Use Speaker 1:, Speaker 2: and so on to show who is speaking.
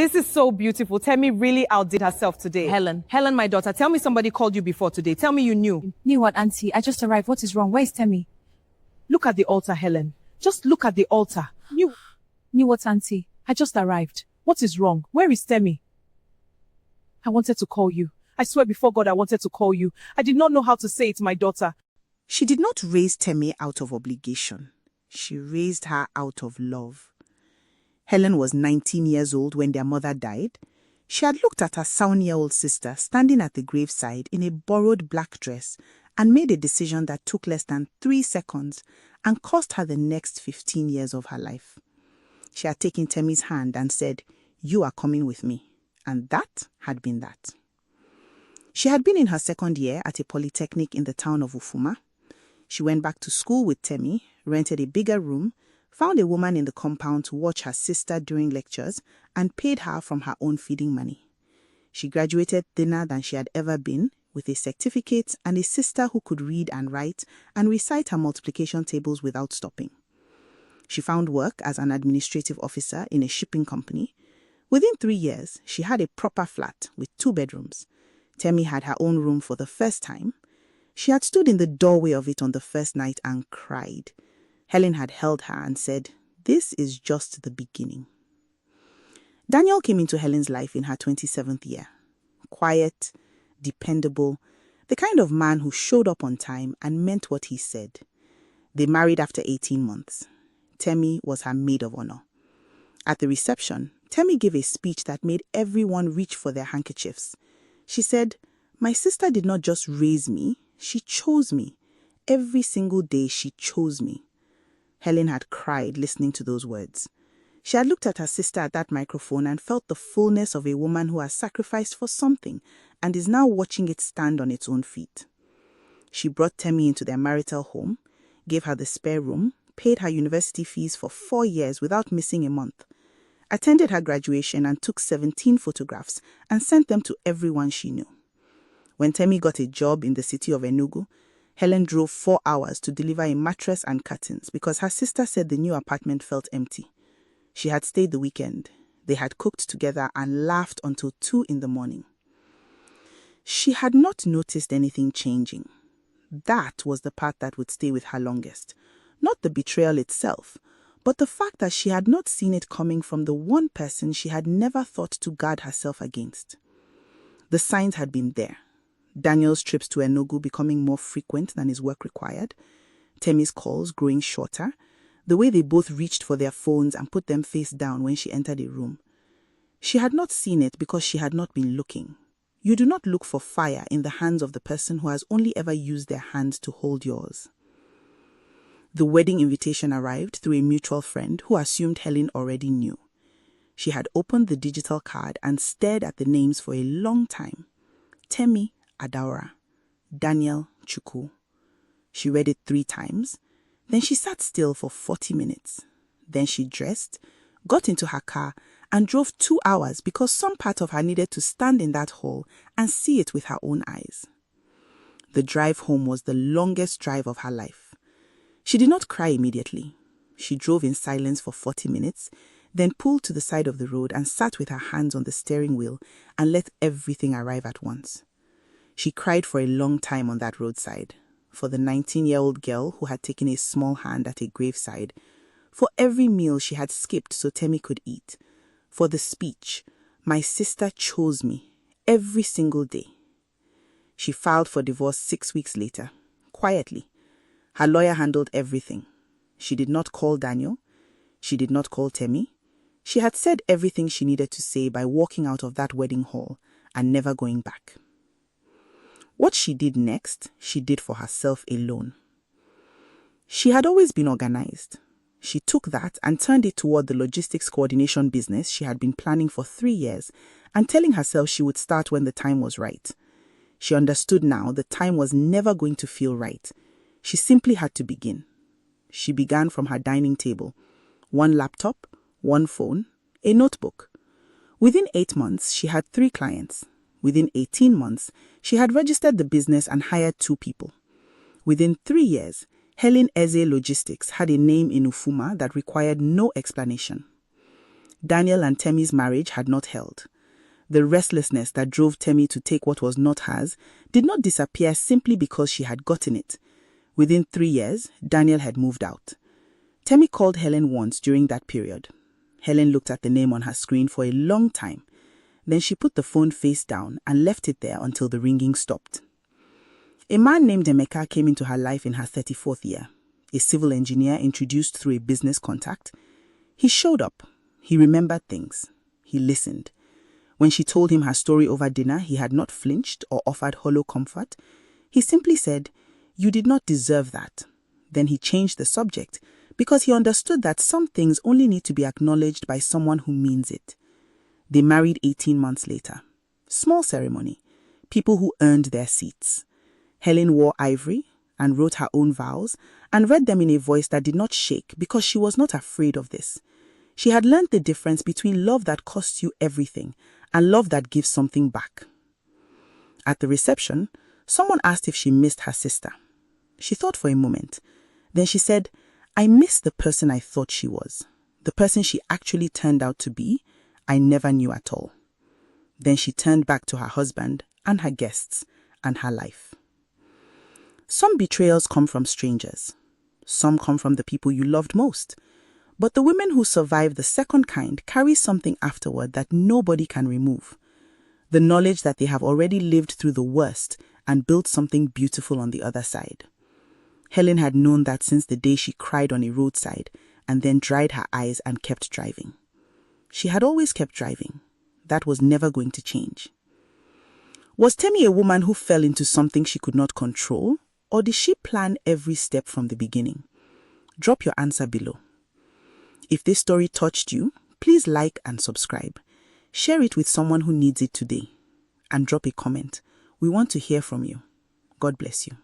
Speaker 1: This is so beautiful. Temi really outdid herself today. Helen, my daughter, tell me somebody called you before today. Tell me you knew.
Speaker 2: Knew what, Auntie? I just arrived. What is wrong? Where is Temi?
Speaker 1: Look at the altar, Helen. Just look at the altar.
Speaker 2: Knew what, Auntie? I just arrived. What is wrong? Where is Temi? I wanted to call you. I swear before God I wanted to call you. I did not know how to say it, my daughter.
Speaker 3: She did not raise Temi out of obligation. She raised her out of love. Helen was 19 years old when their mother died. She had looked at her 7-year-old sister standing at the graveside in a borrowed black dress and made a decision that took less than 3 seconds and cost her the next 15 years of her life. She had taken Temi's hand and said, "You are coming with me." And that had been that. She had been in her 2nd year at a polytechnic in the town of Ufuma. She went back to school with Temi, rented a bigger room, found a woman in the compound to watch her sister during lectures, and paid her from her own feeding money. She graduated thinner than she had ever been, with a certificate and a sister who could read and write and recite her multiplication tables without stopping. She found work as an administrative officer in a shipping company. Within 3 years, she had a proper flat with 2 bedrooms. Temi had her own room for the first time. She had stood in the doorway of it on the first night and cried. Helen had held her and said, "This is just the beginning." Daniel came into Helen's life in her 27th year. Quiet, dependable, the kind of man who showed up on time and meant what he said. They married after 18 months. Temi was her maid of honor. At the reception, Temi gave a speech that made everyone reach for their handkerchiefs. She said, "My sister did not just raise me, she chose me. Every single day she chose me." Helen had cried listening to those words. She had looked at her sister at that microphone and felt the fullness of a woman who has sacrificed for something and is now watching it stand on its own feet. She brought Temi into their marital home, gave her the spare room, paid her university fees for 4 years without missing a month, attended her graduation and took 17 photographs and sent them to everyone she knew. When Temi got a job in the city of Enugu, Helen drove 4 hours to deliver a mattress and curtains because her sister said the new apartment felt empty. She had stayed the weekend. They had cooked together and laughed until 2 in the morning. She had not noticed anything changing. That was the part that would stay with her longest. Not the betrayal itself, but the fact that she had not seen it coming from the one person she had never thought to guard herself against. The signs had been there. Daniel's trips to Enugu becoming more frequent than his work required, Temi's calls growing shorter, the way they both reached for their phones and put them face down when she entered a room. She had not seen it because she had not been looking. You do not look for fire in the hands of the person who has only ever used their hands to hold yours. The wedding invitation arrived through a mutual friend who assumed Helen already knew. She had opened the digital card and stared at the names for a long time. Temi Adaora, Daniel Chukwu. She read it 3 times. Then she sat still for 40 minutes. Then she dressed, got into her car, and drove 2 hours because some part of her needed to stand in that hall and see it with her own eyes. The drive home was the longest drive of her life. She did not cry immediately. She drove in silence for 40 minutes, then pulled to the side of the road and sat with her hands on the steering wheel and let everything arrive at once. She cried for a long time on that roadside, for the 19-year-old girl who had taken a small hand at a graveside, for every meal she had skipped so Temi could eat, for the speech, "My sister chose me," every single day. She filed for divorce 6 weeks later, quietly. Her lawyer handled everything. She did not call Daniel. She did not call Temi. She had said everything she needed to say by walking out of that wedding hall and never going back. What she did next, she did for herself alone. She had always been organized. She took that and turned it toward the logistics coordination business she had been planning for 3 years and telling herself she would start when the time was right. She understood now the time was never going to feel right. She simply had to begin. She began from her dining table. 1 laptop, 1 phone, a notebook. Within 8 months, she had 3 clients. Within 18 months, she had registered the business and hired 2 people. Within 3 years, Helen Eze Logistics had a name in Ufuma that required no explanation. Daniel and Temi's marriage had not held. The restlessness that drove Temi to take what was not hers did not disappear simply because she had gotten it. Within 3 years, Daniel had moved out. Temi called Helen once during that period. Helen looked at the name on her screen for a long time. Then she put the phone face down and left it there until the ringing stopped. A man named Emeka came into her life in her 34th year, a civil engineer introduced through a business contact. He showed up. He remembered things. He listened. When she told him her story over dinner, he had not flinched or offered hollow comfort. He simply said, "You did not deserve that." Then he changed the subject because he understood that some things only need to be acknowledged by someone who means it. They married 18 months later. Small ceremony. People who earned their seats. Helen wore ivory and wrote her own vows and read them in a voice that did not shake because she was not afraid of this. She had learned the difference between love that costs you everything and love that gives something back. At the reception, someone asked if she missed her sister. She thought for a moment. Then she said, "I miss the person I thought she was. The person she actually turned out to be, I never knew at all." Then she turned back to her husband and her guests and her life. Some betrayals come from strangers. Some come from the people you loved most. But the women who survive the second kind carry something afterward that nobody can remove. The knowledge that they have already lived through the worst and built something beautiful on the other side. Helen had known that since the day she cried on a roadside and then dried her eyes and kept driving. She had always kept driving. That was never going to change. Was Temi a woman who fell into something she could not control, or did she plan every step from the beginning? Drop your answer below. If this story touched you, please like and subscribe. Share it with someone who needs it today. And drop a comment. We want to hear from you. God bless you.